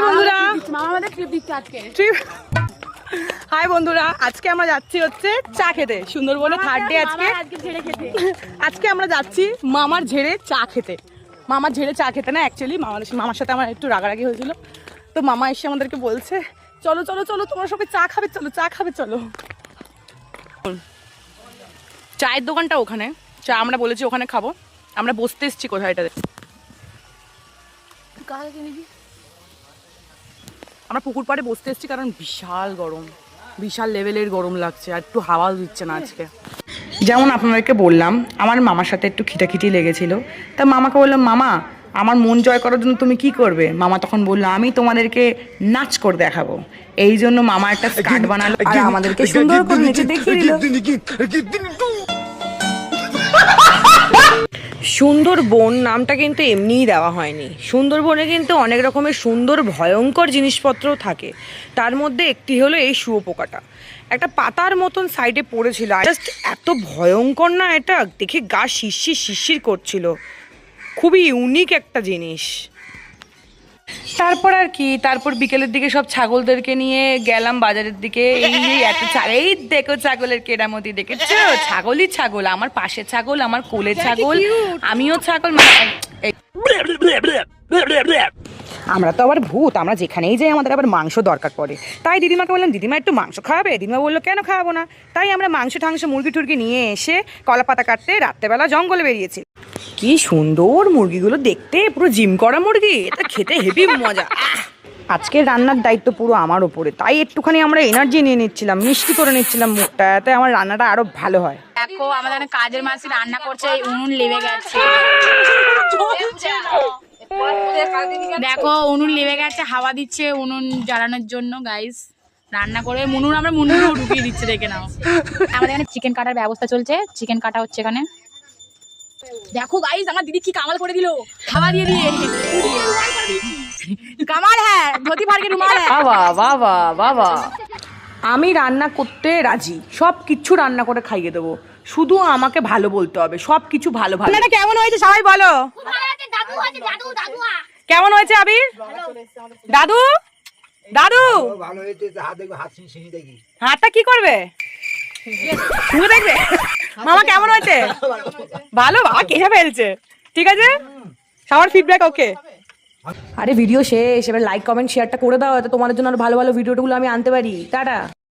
বন্ধুরা, মামা আমাদের ট্রিপ দিচ্ছে আজকে। হাই বন্ধুরা, আজকে আমরা যাচ্ছি হচ্ছে চা খেতে। সুন্দরবনে থার্ড ডে আজকে। আজকে আমরা যাচ্ছি মামার ঝেড়ে চা খেতে। মামার ঝেড়ে চা খেতে না, অ্যাকচুয়ালি মামার সাথে আমার একটু রাগারাগি হয়েছিল। তো মামা এসে আমাদেরকে বলছে চলো চলো চলো, তোমরা সবাই চা খাবে, চলো চা খাবে চলো। চায়ের দোকানটা ওখানে, চা আমরা বলেছি ওখানে খাবো। আমরা বসতে এসেছি কোথায় এটাতে, আমরা পুকুর পাড়ে বসতে এসেছি কারণ বিশাল গরম, বিশাল লেভেলের গরম লাগছে আর একটু হাওয়া দিচ্ছে না আজকে। যেমন আপনাদেরকে বললাম আমার মামার সাথে একটু খিটাখিটি লেগেছিল। তা মামাকে বললাম, মামা আমার মন জয় করার জন্য তুমি কি করবে? মামা তখন বললো, আমি তোমাদেরকে নাচ করে দেখাবো। এই জন্য মামা একটা স্কার্ট বানালো আর আমাদেরকে সুন্দর করে নিচে দেখিয়ে দিল। সুন্দরবন নামটা কিন্তু এমনিই দেওয়া হয়নি। সুন্দরবনে কিন্তু অনেক রকমের সুন্দর ভয়ঙ্কর জিনিসপত্র থাকে। তার মধ্যে একটি হলো এই শুয়োপোকাটা, একটা পাতার মতন সাইডে পড়েছিল। জাস্ট এত ভয়ঙ্কর না, এটা দেখে গা শিরশির শিরশির করছিল। খুবই ইউনিক একটা জিনিস। তারপর আর কি, তারপর বিকেলের দিকে সব ছাগলদেরকে নিয়ে গেলাম বাজারের দিকে। এই দেখো ছাগলের কেরামতি, দেখেছো? ছাগলই ছাগল, আমার পাশে ছাগল, আমার কোলে ছাগল, আমিও ছাগল। আমরা তো আবার ভূত, আমরা যেখানেই যাই আমাদের আবার মাংস দরকার পড়ে। তাই দিদিমাকে বললাম, দিদিমা একটু মাংস খাওয়াবে? দিদিমা বললো, কেন খাওয়াবো না। তাই আমরা মাংস ঠাংস মুরগি টুরগি নিয়ে এসে কলা পাতা কাটতে রাত্রেবেলা জঙ্গলে বেরিয়েছি। কি সুন্দর মুরগিগুলো দেখতে, পুরো জিম করা মুরগি, এটা খেতে হেভি মজা। আজকে রান্নার দায়িত্ব পুরো আমার ওপরে, তাই একটুখানি আমরা এনার্জি নিয়ে নিচ্ছিলাম, মিষ্টি করে নিচ্ছিলাম মুখটা, তাই আমার রান্নাটা আরো ভালো হয়। দেখো আমাদের কাজের মাসি রান্না করছে, উনুন লেবে গেছে। দেখো উনুন লেবে গেছে, হাওয়া দিচ্ছে উনুন জ্বালানোর জন্য। গাইস রান্না করে আমরা মুনুরও ঢুকিয়ে দিচ্ছে, দেখে নাও। আমাদের এখানে চিকেন কাটার ব্যবস্থা চলছে, চিকেন কাটা হচ্ছে এখানে। দেখো গাইস আমার দিদি কি কামাল করে দিল, হাওয়া দিয়ে দিয়ে কামাল। হ্যাঁ, ধুতি ফাড়কে রুমাল। বাবা বাবা বাবা, আমি রান্না করতে রাজি, সব কিছু রান্না করে খাইয়ে দেবো, শুধু আমাকে ভালো বলতে হবে। সব কিছু ভালো ভালো। রান্নাটা কেমন হয়েছে সবাই বলো? কেমন হয়েছে আবির? দাদু দাদু ভালো হয়েছে, হাত দেখবে, হাত ছিঁড়ি দেখি। হাতটা কি করবে? শুনে দেখবে। মামা কেমন হয়েছে? ভালো, বাবা কেটে ফেলছে। ঠিক আছে, সবার ফিডব্যাক ওকে। আরে ভিডিও শেষ, এবার লাইক কমেন্ট শেয়ারটা করে দাও, তোমাদের জন্য আরো ভালো ভালো ভিডিওগুলো আমি আনতে পারি। টাটা।